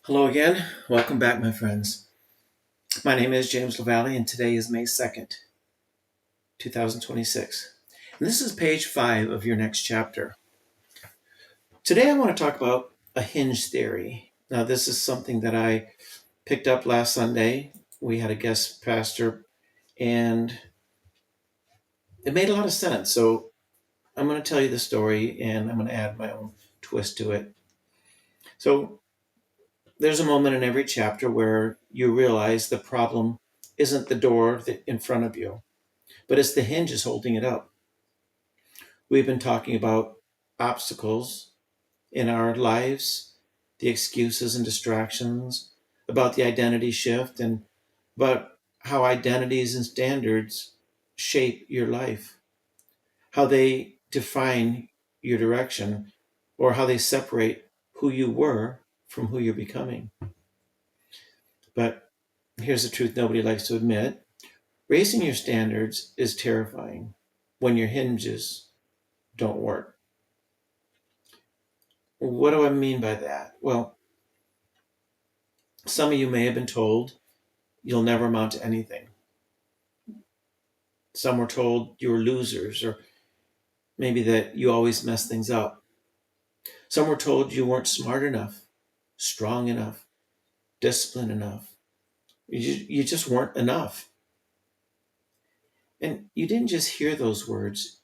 Hello again. Welcome back, my friends. My name is James LaValle, and today is May 2nd, 2026. And this is page 5 of your next chapter. Today I want to talk about a hinge theory. Now, this is something that I picked up last Sunday. We had a guest pastor, and it made a lot of sense. So I'm going to tell you the story, and I'm going to add my own twist to it. So there's a moment in every chapter where you realize the problem isn't the door in front of you, but it's the hinges holding it up. We've been talking about obstacles in our lives, the excuses and distractions, about the identity shift, and about how identities and standards shape your life, how they define your direction, or how they separate who you were from who you're becoming. But here's the truth nobody likes to admit. Raising your standards is terrifying when your hinges don't work. What do I mean by that? Well, some of you may have been told you'll never amount to anything. Some were told you were losers, or maybe that you always mess things up. Some were told you weren't smart enough, strong enough, disciplined enough. You just weren't enough. And you didn't just hear those words,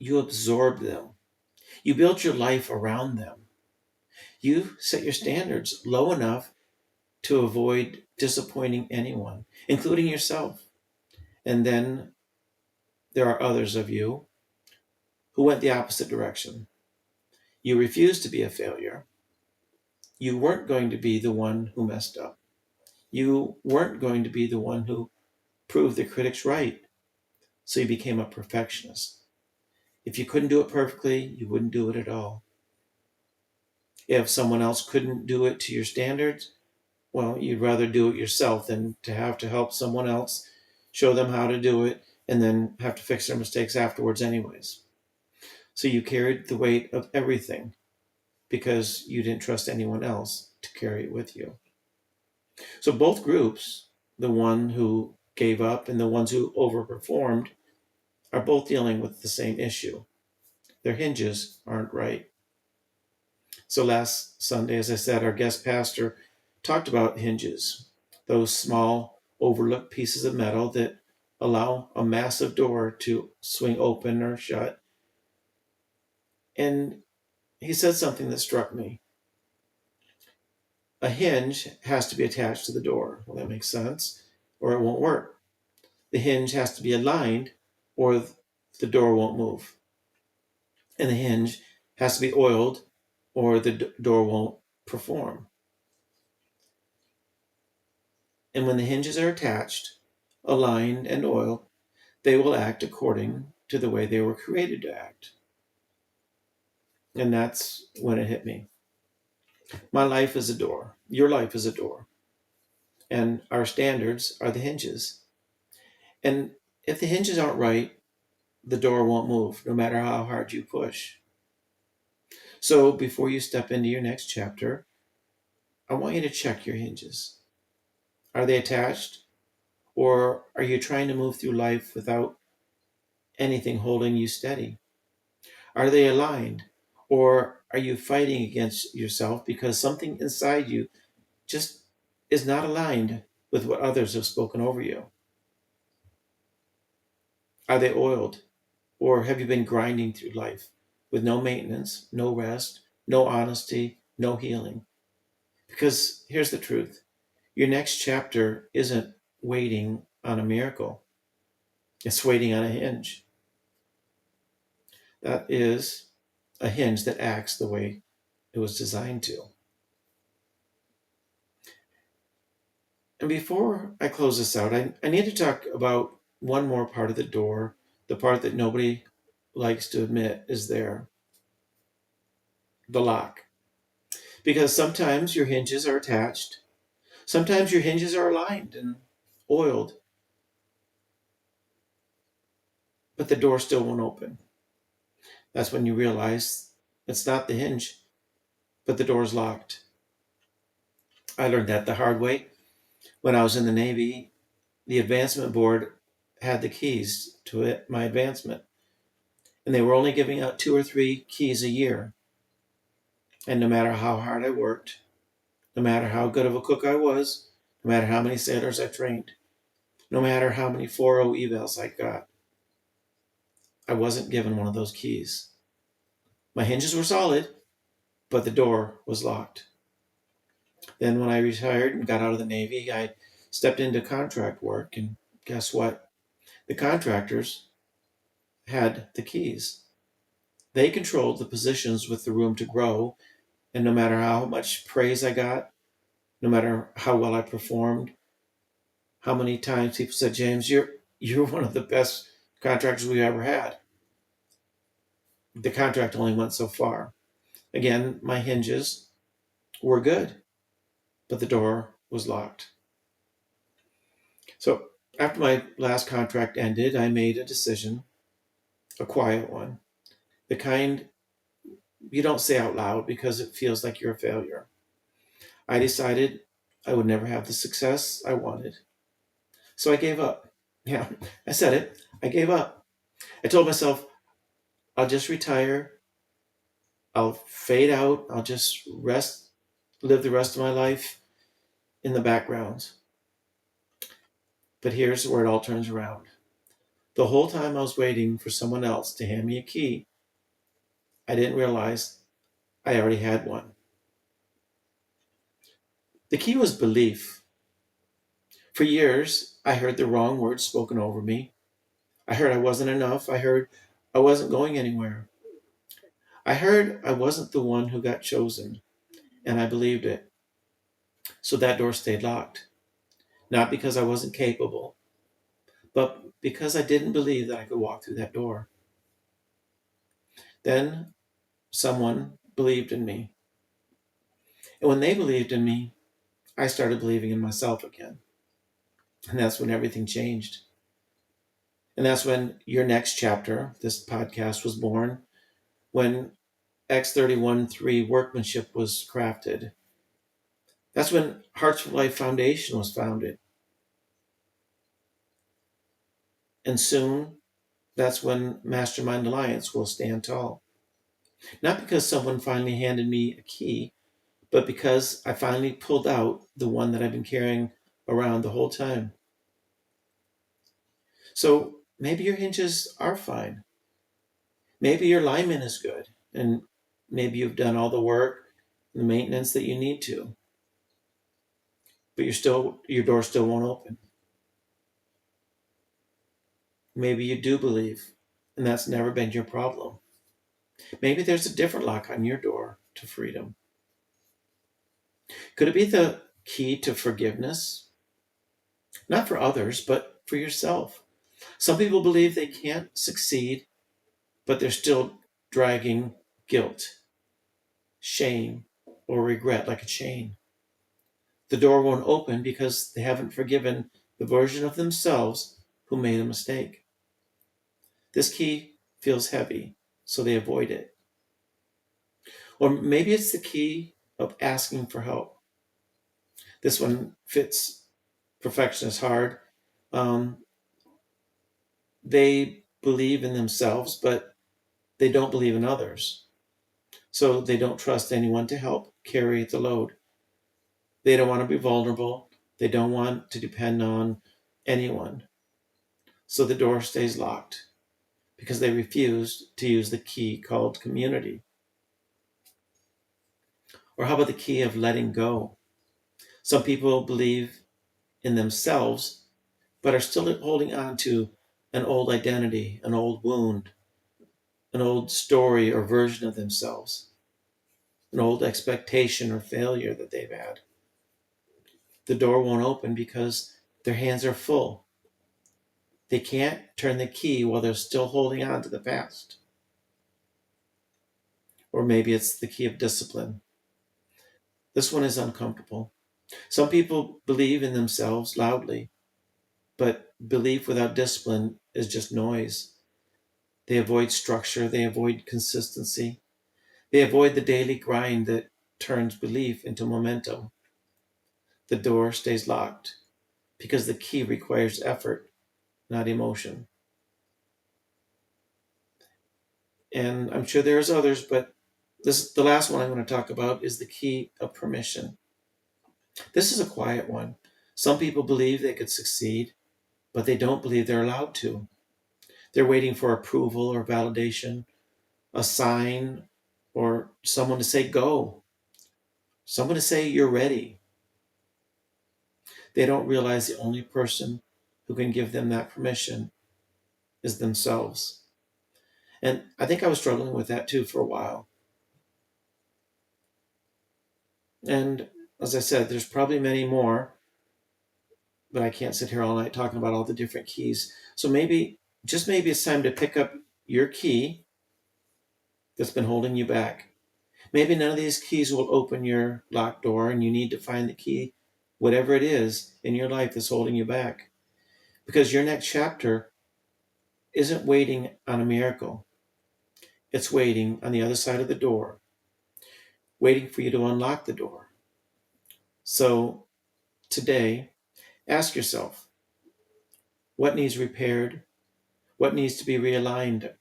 you absorbed them. You built your life around them. You set your standards low enough to avoid disappointing anyone, including yourself. And then there are others of you who went the opposite direction. You refused to be a failure. You weren't going to be the one who messed up. You weren't going to be the one who proved the critics right. So you became a perfectionist. If you couldn't do it perfectly, you wouldn't do it at all. If someone else couldn't do it to your standards, well, you'd rather do it yourself than to have to help someone else, show them how to do it, and then have to fix their mistakes afterwards anyways. So you carried the weight of everything because you didn't trust anyone else to carry it with you. So both groups, the one who gave up and the ones who overperformed, are both dealing with the same issue. Their hinges aren't right. So last Sunday, as I said, our guest pastor talked about hinges, those small overlooked pieces of metal that allow a massive door to swing open or shut. And he said something that struck me. A hinge has to be attached to the door. Well, that makes sense, or it won't work. The hinge has to be aligned, or the door won't move. And the hinge has to be oiled, or the door won't perform. And when the hinges are attached, aligned, and oiled, they will act according to the way they were created to act. And that's when it hit me. My life is a door. Your life is a door. And our standards are the hinges. And if the hinges aren't right, the door won't move, no matter how hard you push. So before you step into your next chapter, I want you to check your hinges. Are they attached? Or are you trying to move through life without anything holding you steady? Are they aligned? Or are you fighting against yourself because something inside you just is not aligned with what others have spoken over you? Are they oiled? Or have you been grinding through life with no maintenance, no rest, no honesty, no healing? Because here's the truth. Your next chapter isn't waiting on a miracle. It's waiting on a hinge. That is a hinge that acts the way it was designed to. And before I close this out, I need to talk about one more part of the door, the part that nobody likes to admit is there, the lock. Because sometimes your hinges are attached, sometimes your hinges are aligned and oiled, but the door still won't open. That's when you realize it's not the hinge, but the door's locked. I learned that the hard way. When I was in the Navy, the advancement board had the keys to my advancement, and they were only giving out 2 or 3 keys a year. And no matter how hard I worked, no matter how good of a cook I was, no matter how many sailors I trained, no matter how many 4.0 evals I got, I wasn't given one of those keys. My hinges were solid, but the door was locked. Then when I retired and got out of the Navy, I stepped into contract work, and guess what? The contractors had the keys. They controlled the positions with the room to grow, and no matter how much praise I got, no matter how well I performed, how many times people said, James, you're one of the best contractors we ever had. The contract only went so far. Again, my hinges were good, but the door was locked. So after my last contract ended, I made a decision, a quiet one, the kind you don't say out loud because it feels like you're a failure. I decided I would never have the success I wanted. So I gave up. Yeah, I said it. I gave up. I told myself, I'll just retire. I'll fade out. I'll just rest, live the rest of my life in the background. But here's where it all turns around. The whole time I was waiting for someone else to hand me a key, I didn't realize I already had one. The key was belief. For years, I heard the wrong words spoken over me. I heard I wasn't enough. I heard I wasn't going anywhere. I heard I wasn't the one who got chosen, and I believed it. So that door stayed locked. Not because I wasn't capable, but because I didn't believe that I could walk through that door. Then someone believed in me. And when they believed in me, I started believing in myself again. And that's when everything changed. And that's when your next chapter, this podcast, was born, when X31.3 workmanship was crafted. That's when Hearts for Life Foundation was founded. And soon, that's when Mastermind Alliance will stand tall. Not because someone finally handed me a key, but because I finally pulled out the one that I've been carrying around the whole time. So maybe your hinges are fine. Maybe your alignment is good, and maybe you've done all the work and the maintenance that you need to, but your door still won't open. Maybe you do believe, and that's never been your problem. Maybe there's a different lock on your door to freedom. Could it be the key to forgiveness? Not for others, but for yourself. Some people believe they can't succeed, but they're still dragging guilt, shame, or regret like a chain. The door won't open because they haven't forgiven the version of themselves who made a mistake. This key feels heavy, so they avoid it. Or maybe it's the key of asking for help. This one fits perfectionists hard. Um, they believe in themselves, but they don't believe in others. So they don't trust anyone to help carry the load. They don't want to be vulnerable. They don't want to depend on anyone. So the door stays locked because they refuse to use the key called community. Or how about the key of letting go? Some people believe in themselves, but are still holding on to an old identity, an old wound, an old story or version of themselves, an old expectation or failure that they've had. The door won't open because their hands are full. They can't turn the key while they're still holding on to the past. Or maybe it's the key of discipline. This one is uncomfortable. Some people believe in themselves loudly, but belief without discipline is just noise. They avoid structure, they avoid consistency, they avoid the daily grind that turns belief into momentum. the door stays locked because the key requires effort, not emotion. And I'm sure there's others, but the last one I'm going to talk about is the key of permission. This is a quiet one. Some people believe they could succeed, but they don't believe they're allowed to. They're waiting for approval or validation, a sign, or someone to say go, someone to say you're ready. They don't realize the only person who can give them that permission is themselves. And I think I was struggling with that too for a while. And as I said, there's probably many more, but I can't sit here all night talking about all the different keys. So maybe, just maybe it's time to pick up your key that's been holding you back. Maybe none of these keys will open your locked door and you need to find the key, whatever it is in your life that's holding you back. Because your next chapter isn't waiting on a miracle. It's waiting on the other side of the door, waiting for you to unlock the door. So today, ask yourself, what needs repaired? What needs to be realigned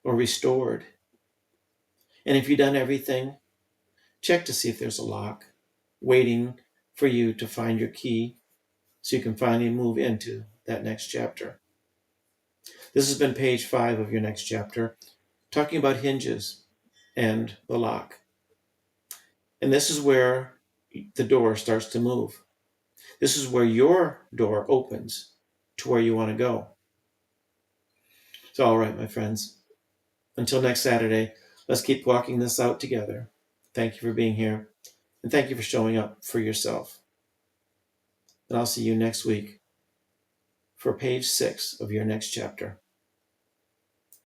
or restored? And if you've done everything, check to see if there's a lock waiting for you to find your key so you can finally move into that next chapter. This has been page 5 of your next chapter, talking about hinges and the lock. And this is where the door starts to move. This is where your door opens to where you want to go. So, all right, my friends, until next Saturday, let's keep walking this out together. Thank you for being here, and thank you for showing up for yourself. And I'll see you next week for page 6 of your next chapter.